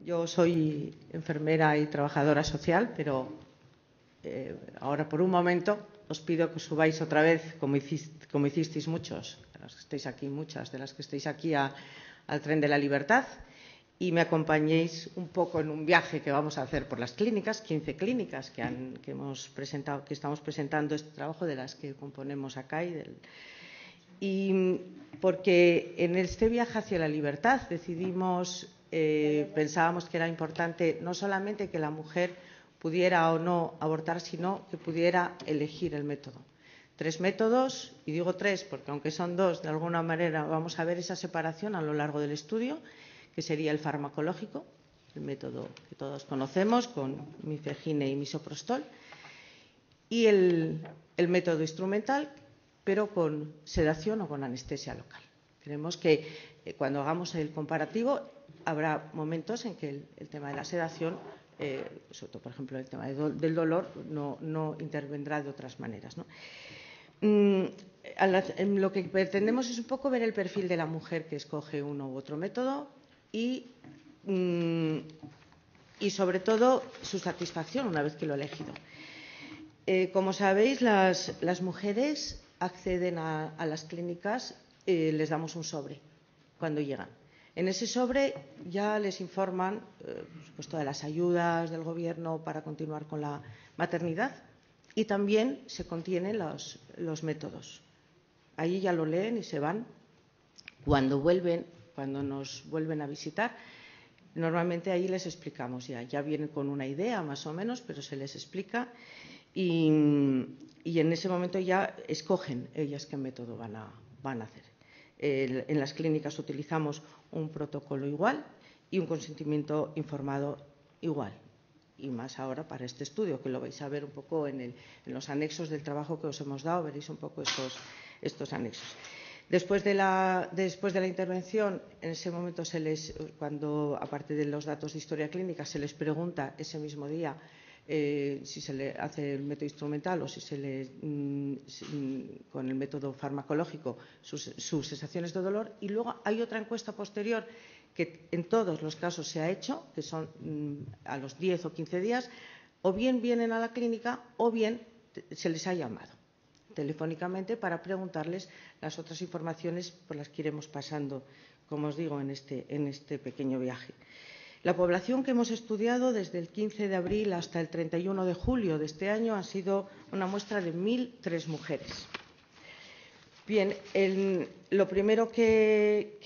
Yo soy enfermera y trabajadora social, pero ahora por un momento os pido que subáis otra vez, como hicisteis muchos, de las que estáis aquí, muchas de las que estáis aquí, al tren de la libertad, y me acompañéis un poco en un viaje que vamos a hacer por las clínicas, 15 clínicas que hemos presentado, que estamos presentando este trabajo, de las que componemos acá y porque en este viaje hacia la libertad decidimos, pensábamos que era importante no solamente que la mujer pudiera o no abortar, sino que pudiera elegir el método. 3 métodos, y digo 3 porque aunque son 2, de alguna manera vamos a ver esa separación a lo largo del estudio, que sería el farmacológico, el método que todos conocemos, con mifegine y misoprostol, y el método instrumental, pero con sedación o con anestesia local. Creemos que cuando hagamos el comparativo habrá momentos en que el tema de la sedación, sobre todo, por ejemplo, el tema del dolor, no intervendrá de otras maneras, ¿no? Lo que pretendemos es un poco ver el perfil de la mujer que escoge uno u otro método y sobre todo su satisfacción una vez que lo ha elegido. Como sabéis, las mujeres acceden a las clínicas, les damos un sobre cuando llegan. En ese sobre ya les informan pues todas las ayudas del gobierno para continuar con la maternidad y también se contienen los métodos. Ahí ya lo leen y se van. Cuando nos vuelven a visitar, normalmente ahí les explicamos ya vienen con una idea más o menos, pero se les explica. Y en ese momento ya escogen ellas qué método van a hacer. En las clínicas utilizamos un protocolo igual y un consentimiento informado igual. Y más ahora para este estudio, que lo vais a ver un poco en los anexos del trabajo que os hemos dado, veréis un poco estos anexos. Después de la intervención, en ese momento cuando aparte de los datos de historia clínica, se les pregunta ese mismo día si se le hace el método instrumental o si se le con el método farmacológico sus sensaciones de dolor, y luego hay otra encuesta posterior que en todos los casos se ha hecho, que son a los 10 o 15 días, o bien vienen a la clínica o bien se les ha llamado telefónicamente para preguntarles las otras informaciones por las que iremos pasando, como os digo, en este pequeño viaje. La población que hemos estudiado desde el 15 de abril hasta el 31 de julio de este año ha sido una muestra de 1.003 mujeres. Bien, lo primero que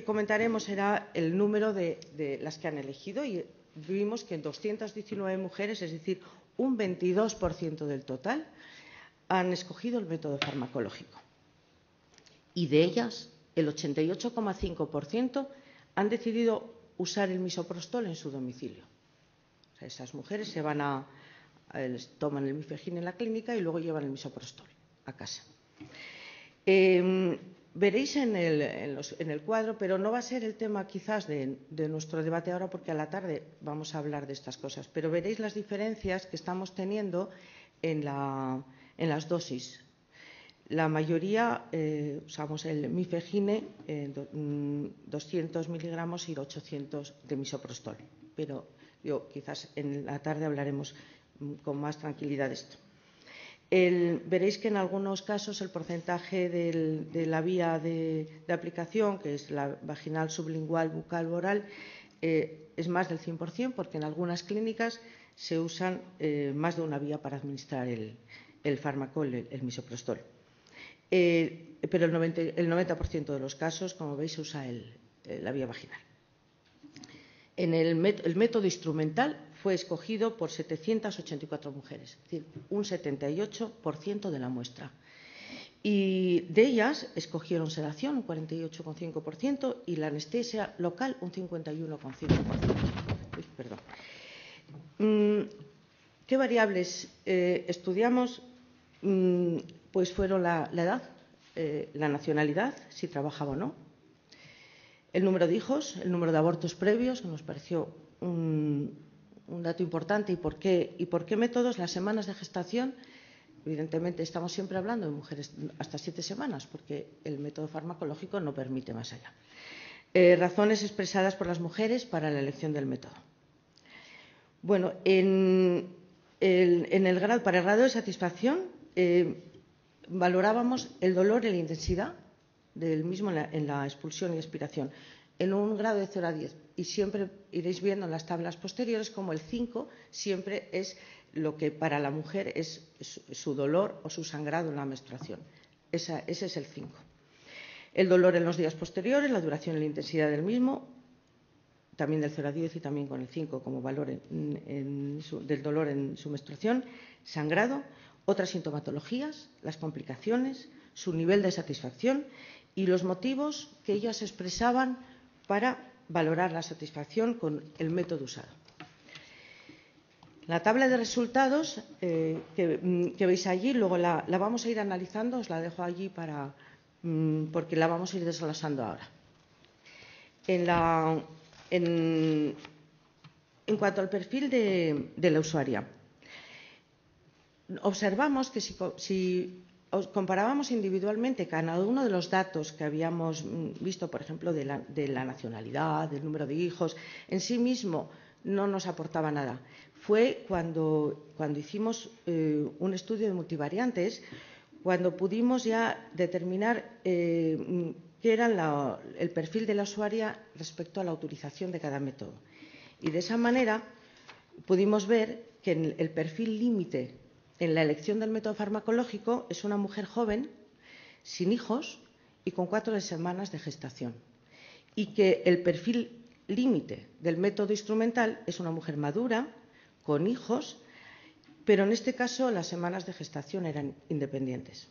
comentaremos será el número de las que han elegido, y vimos que en 219 mujeres, es decir, un 22% del total, han escogido el método farmacológico. Y de ellas, el 88,5% han decidido usar el misoprostol en su domicilio. O sea, esas mujeres toman el mifegine en la clínica y luego llevan el misoprostol a casa. Veréis en el cuadro, pero no va a ser el tema quizás de nuestro debate ahora, porque a la tarde vamos a hablar de estas cosas, pero veréis las diferencias que estamos teniendo en las dosis. La mayoría usamos el mifegine, 200 miligramos y 800 de misoprostol, pero quizás en la tarde hablaremos con más tranquilidad de esto. Veréis que en algunos casos el porcentaje de la vía de aplicación, que es la vaginal, sublingual, bucal, oral, es más del 100%, porque en algunas clínicas se usan más de una vía para administrar el fármaco, el misoprostol. Pero el 90% de los casos, como veis, usa la vía vaginal. El método instrumental fue escogido por 784 mujeres, es decir, un 78% de la muestra. Y de ellas escogieron sedación, un 48,5%, y la anestesia local, un 51,5%. Perdón. ¿Qué variables estudiamos? Pues fueron la edad, la nacionalidad, si trabajaba o no, el número de hijos, el número de abortos previos, que nos pareció un dato importante. ¿Y por qué métodos? Las semanas de gestación, evidentemente estamos siempre hablando de mujeres hasta 7 semanas, porque el método farmacológico no permite más allá. Razones expresadas por las mujeres para la elección del método. Bueno, para el grado de satisfacción valorábamos el dolor y la intensidad del mismo en la expulsión y expiración en un grado de 0 a 10. Y siempre iréis viendo en las tablas posteriores como el 5 siempre es lo que para la mujer es su dolor o su sangrado en la menstruación. Ese es el 5. El dolor en los días posteriores, la duración y la intensidad del mismo, también del 0 a 10 y también con el 5 como valor del dolor en su menstruación, sangrado, otras sintomatologías, las complicaciones, su nivel de satisfacción y los motivos que ellas expresaban para valorar la satisfacción con el método usado. La tabla de resultados que veis allí, luego la vamos a ir analizando, os la dejo allí porque la vamos a ir desglosando ahora. En cuanto al perfil de la usuaria, observamos que si comparábamos individualmente cada uno de los datos que habíamos visto, por ejemplo, de la nacionalidad, del número de hijos, en sí mismo no nos aportaba nada. Fue cuando hicimos un estudio de multivariantes, cuando pudimos ya determinar qué era el perfil de la usuaria respecto a la utilización de cada método. Y de esa manera pudimos ver que el perfil límite en la elección del método farmacológico es una mujer joven, sin hijos y con 4 semanas de gestación. Y que el perfil límite del método instrumental es una mujer madura, con hijos, pero en este caso las semanas de gestación eran independientes.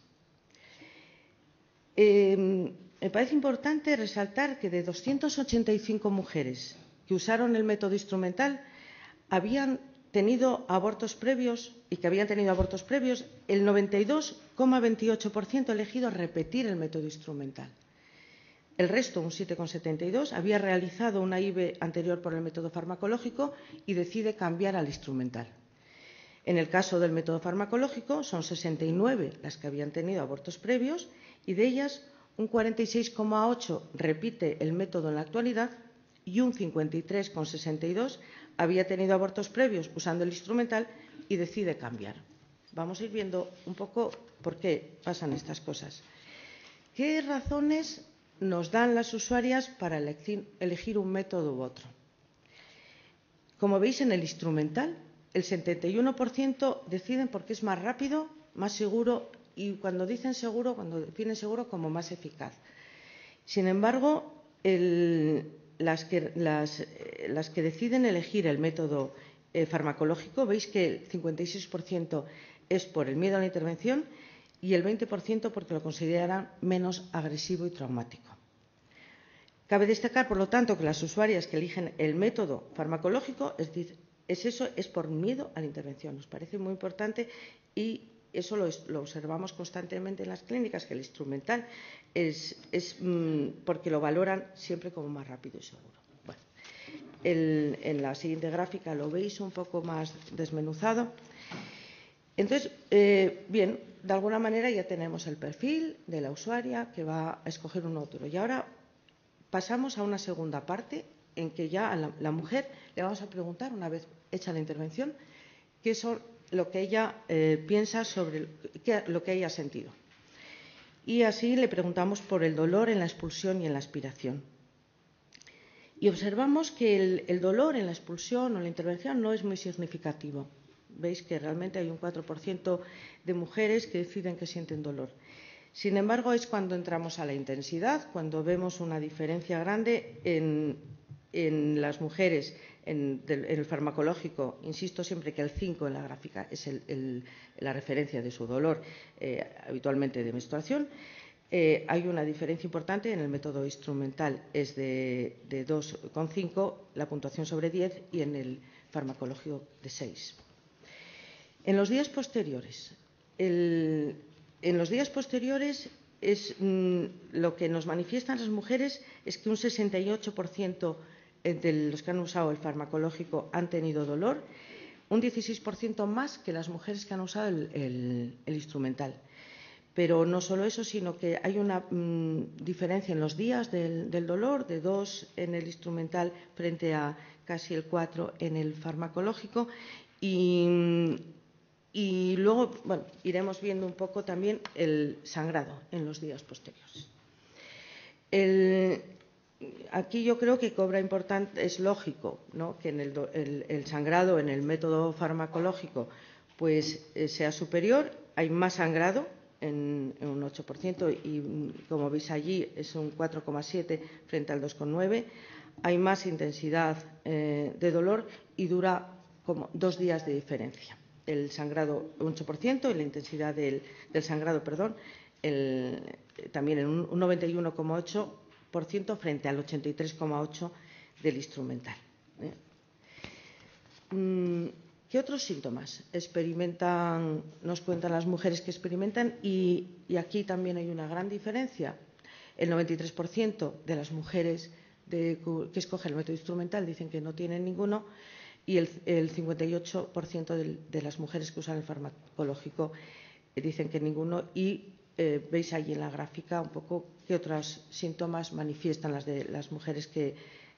Me parece importante resaltar que de 285 mujeres que usaron el método instrumental habían tenido abortos previos y que habían tenido abortos previos, el 92,28% elegido repetir el método instrumental. El resto, un 7,72%, había realizado una IVE anterior por el método farmacológico y decide cambiar al instrumental. En el caso del método farmacológico, son 69 las que habían tenido abortos previos y de ellas un 46,8% repite el método en la actualidad y un 53,62% había tenido abortos previos usando el instrumental y decide cambiar. Vamos a ir viendo un poco por qué pasan estas cosas. ¿Qué razones nos dan las usuarias para elegir un método u otro? Como veis, en el instrumental, el 71% deciden porque es más rápido, más seguro y cuando definen seguro como más eficaz. Sin embargo, las que deciden elegir el método farmacológico, veis que el 56% es por el miedo a la intervención y el 20% porque lo consideran menos agresivo y traumático. Cabe destacar, por lo tanto, que las usuarias que eligen el método farmacológico es por miedo a la intervención. Nos parece muy importante y eso lo observamos constantemente en las clínicas, que el instrumental es porque lo valoran siempre como más rápido y seguro. Bueno, en la siguiente gráfica lo veis un poco más desmenuzado. Entonces, bien, de alguna manera ya tenemos el perfil de la usuaria que va a escoger un otro. Y ahora pasamos a una segunda parte en que ya a la mujer le vamos a preguntar, una vez hecha la intervención, qué es lo que ella piensa sobre lo que ella ha sentido. Y así le preguntamos por el dolor en la expulsión y en la aspiración. Y observamos que el dolor en la expulsión o en la intervención no es muy significativo. Veis que realmente hay un 4% de mujeres que deciden que sienten dolor. Sin embargo, es cuando entramos a la intensidad, cuando vemos una diferencia grande en las mujeres en el farmacológico. Insisto siempre que el 5 en la gráfica es la referencia de su dolor habitualmente de menstruación. Hay una diferencia importante en el método instrumental, es de 2,5 la puntuación sobre 10 y en el farmacológico de 6. En los días posteriores, lo que nos manifiestan las mujeres es que un 68% de los que han usado el farmacológico han tenido dolor, un 16% más que las mujeres que han usado el instrumental. Pero no solo eso, sino que hay una diferencia en los días del dolor, de 2 en el instrumental frente a casi el 4 en el farmacológico. Y luego, bueno, iremos viendo un poco también el sangrado en los días posteriores. Aquí yo creo que cobra importancia, es lógico, ¿no?, que en el sangrado en el método farmacológico pues sea superior, hay más sangrado en un 8% y, como veis allí, es un 4,7 frente al 2,9. Hay más intensidad de dolor y dura como 2 días de diferencia. El sangrado un 8% y la intensidad del sangrado, también en un 91,8% frente al 83,8% del instrumental. ¿Qué otros síntomas nos cuentan las mujeres que experimentan? Y aquí también hay una gran diferencia. El 93% de las mujeres que escogen el método instrumental dicen que no tienen ninguno, y el 58% de las mujeres que usan el farmacológico dicen que ninguno. Y veis allí en la gráfica un poco qué otros síntomas manifiestan las mujeres que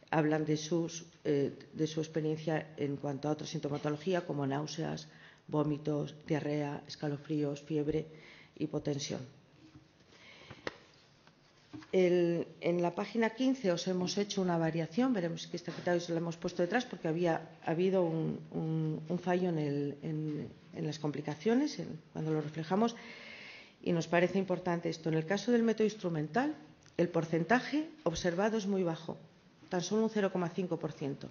hablan de su experiencia en cuanto a otra sintomatología, como náuseas, vómitos, diarrea, escalofríos, fiebre, hipotensión. En la página 15 os hemos hecho una variación. Veremos que esta quitado y se la hemos puesto detrás porque había habido un fallo en las complicaciones cuando lo reflejamos, y nos parece importante esto. En el caso del método instrumental, el porcentaje observado es muy bajo, tan solo un 0,5%.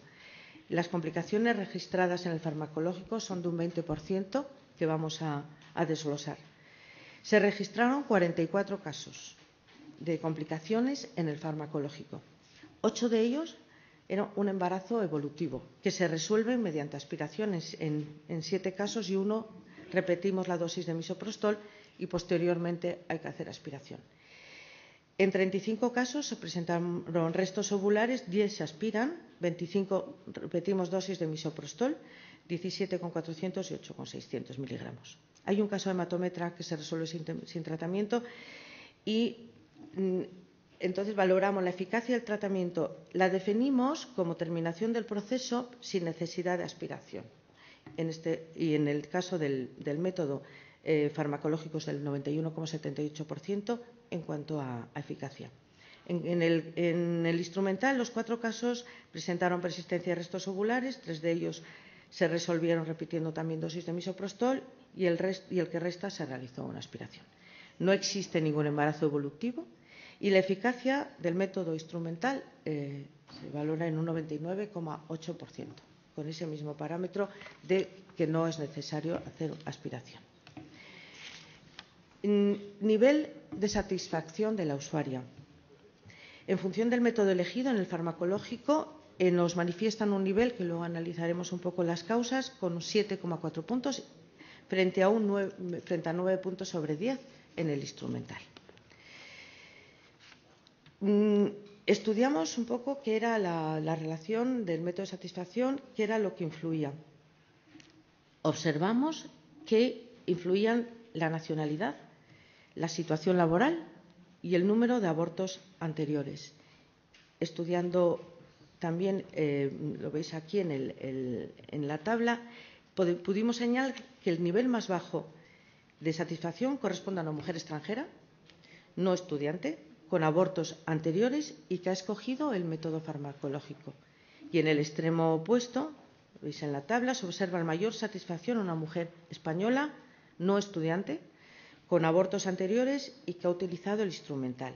Las complicaciones registradas en el farmacológico son de un 20%, que vamos a desglosar. Se registraron 44 casos de complicaciones en el farmacológico. 8 de ellos eran un embarazo evolutivo, que se resuelve mediante aspiraciones en 7 casos, y 1 repetimos la dosis de misoprostol y posteriormente hay que hacer aspiración. En 35 casos se presentaron restos ovulares, 10 se aspiran, 25 repetimos dosis de misoprostol, 17 con 400 y 8 con 600 miligramos. Hay un caso de hematometra que se resuelve sin tratamiento, y entonces valoramos la eficacia del tratamiento. La definimos como terminación del proceso sin necesidad de aspiración. Y en el caso del método farmacológico es del 91,78% en cuanto a eficacia. En el instrumental, los 4 casos presentaron persistencia de restos ovulares, 3 de ellos se resolvieron repitiendo también dosis de misoprostol, y el que resta se realizó una aspiración. No existe ningún embarazo evolutivo, y la eficacia del método instrumental se valora en un 99,8%, con ese mismo parámetro de que no es necesario hacer aspiración. Nivel de satisfacción de la usuaria. En función del método elegido, en el farmacológico nos manifiestan un nivel que luego analizaremos un poco las causas, con 7,4 puntos frente a 9 puntos sobre 10 en el instrumental. Estudiamos un poco qué era la relación del método de satisfacción, qué era lo que influía. Observamos que influían la nacionalidad, la situación laboral y el número de abortos anteriores. Estudiando también, lo veis aquí en la tabla, pudimos señalar que el nivel más bajo de satisfacción corresponde a una mujer extranjera, no estudiante, con abortos anteriores y que ha escogido el método farmacológico. Y en el extremo opuesto, veis en la tabla, se observa mayor satisfacción a una mujer española, no estudiante, con abortos anteriores y que ha utilizado el instrumental.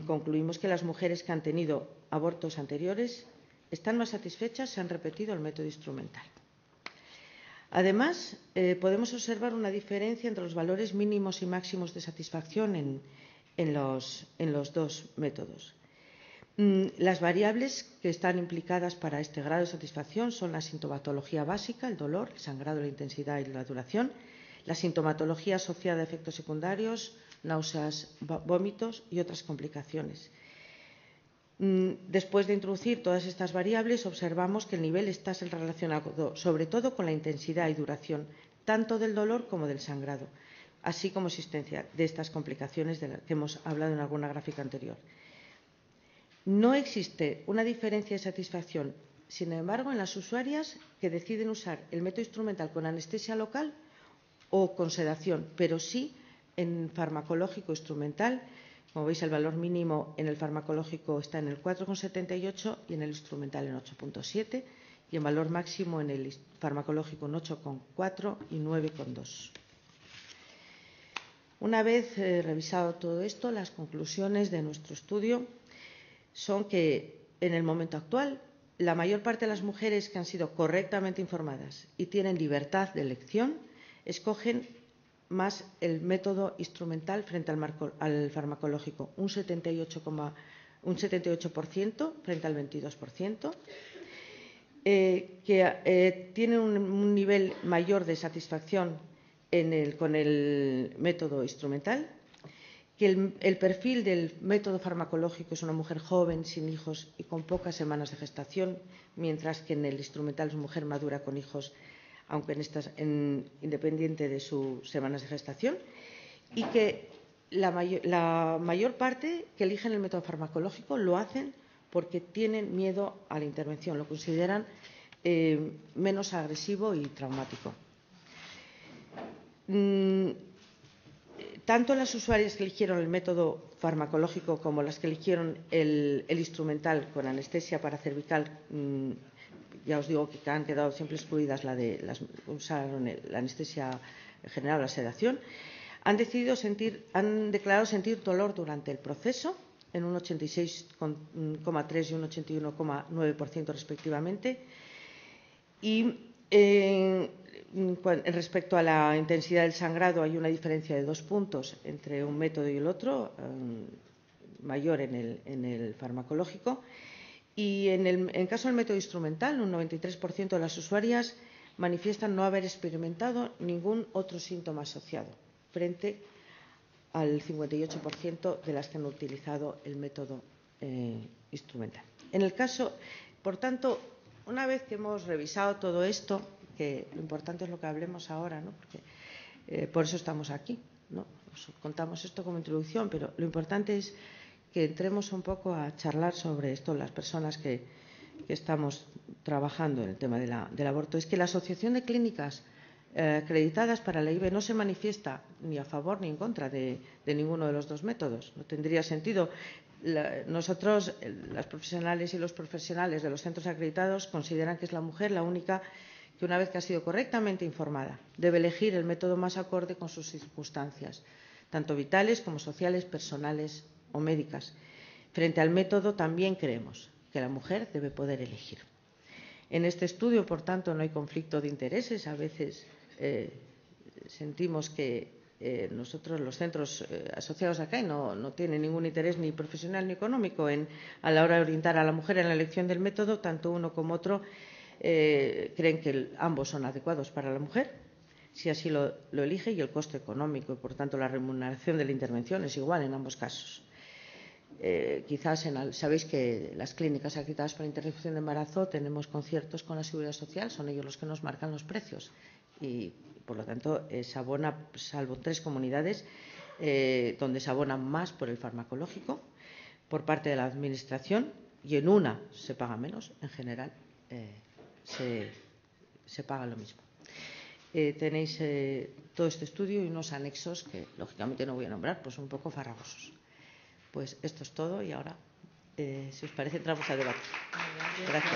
Concluimos que las mujeres que han tenido abortos anteriores están más satisfechas si han repetido el método instrumental. Además, podemos observar una diferencia entre los valores mínimos y máximos de satisfacción en los dos métodos. Las variables que están implicadas para este grado de satisfacción son la sintomatología básica, el dolor, el sangrado, la intensidad y la duración, la sintomatología asociada a efectos secundarios, náuseas, vómitos y otras complicaciones. Después de introducir todas estas variables, observamos que el nivel está relacionado sobre todo con la intensidad y duración tanto del dolor como del sangrado, así como existencia de estas complicaciones de las que hemos hablado en alguna gráfica anterior. No existe una diferencia de satisfacción, sin embargo, en las usuarias que deciden usar el método instrumental con anestesia local o con sedación, pero sí en farmacológico instrumental. Como veis, el valor mínimo en el farmacológico está en el 4,78 y en el instrumental en 8,7 y el valor máximo en el farmacológico en 8,4 y 9,2. Una vez revisado todo esto, las conclusiones de nuestro estudio son que, en el momento actual, la mayor parte de las mujeres que han sido correctamente informadas y tienen libertad de elección escogen más el método instrumental frente al farmacológico, un 78% frente al 22%, que tienen un nivel mayor de satisfacción con el método instrumental, que el perfil del método farmacológico es una mujer joven, sin hijos y con pocas semanas de gestación, mientras que en el instrumental es una mujer madura con hijos, aunque independiente de sus semanas de gestación, y que la mayor parte que eligen el método farmacológico lo hacen porque tienen miedo a la intervención, lo consideran menos agresivo y traumático. Tanto las usuarias que eligieron el método farmacológico como las que eligieron el instrumental con anestesia paracervical, ya os digo que han quedado siempre excluidas usaron la anestesia general o la sedación, han declarado sentir dolor durante el proceso en un 86,3 y un 81,9% respectivamente. Y respecto a la intensidad del sangrado, hay una diferencia de 2 puntos entre un método y el otro, mayor en el farmacológico. Y en caso del método instrumental, un 93% de las usuarias manifiestan no haber experimentado ningún otro síntoma asociado, frente al 58% de las que han utilizado el método instrumental. Por tanto, una vez que hemos revisado todo esto, que lo importante es lo que hablemos ahora, ¿no? Porque, por eso estamos aquí, ¿no? Os contamos esto como introducción, pero lo importante es que entremos un poco a charlar sobre esto las personas que estamos trabajando en el tema del aborto. Es que la Asociación de Clínicas acreditadas para la IVE no se manifiesta ni a favor ni en contra de ninguno de los dos métodos. No tendría sentido. Nosotros, las profesionales y los profesionales de los centros acreditados, consideran que es la mujer la única que, una vez que ha sido correctamente informada, debe elegir el método más acorde con sus circunstancias, tanto vitales como sociales, personales o médicas. Frente al método, también creemos que la mujer debe poder elegir. En este estudio, por tanto, no hay conflicto de intereses. A veces sentimos que nosotros, los centros asociados a CAI, no tienen ningún interés ni profesional ni económico a la hora de orientar a la mujer en la elección del método. Tanto uno como otro creen que ambos son adecuados para la mujer, si así lo elige, y el coste económico y, por tanto, la remuneración de la intervención es igual en ambos casos. Quizás sabéis que las clínicas acreditadas para interrupción de embarazo tenemos conciertos con la Seguridad Social, son ellos los que nos marcan los precios y, por lo tanto, se abona, salvo 3 comunidades donde se abona más por el farmacológico por parte de la Administración, y en una se paga menos. En general se paga lo mismo. Tenéis todo este estudio y unos anexos que, lógicamente, no voy a nombrar, pues un poco farragosos. Pues esto es todo y ahora, si os parece, entramos a debate. Gracias.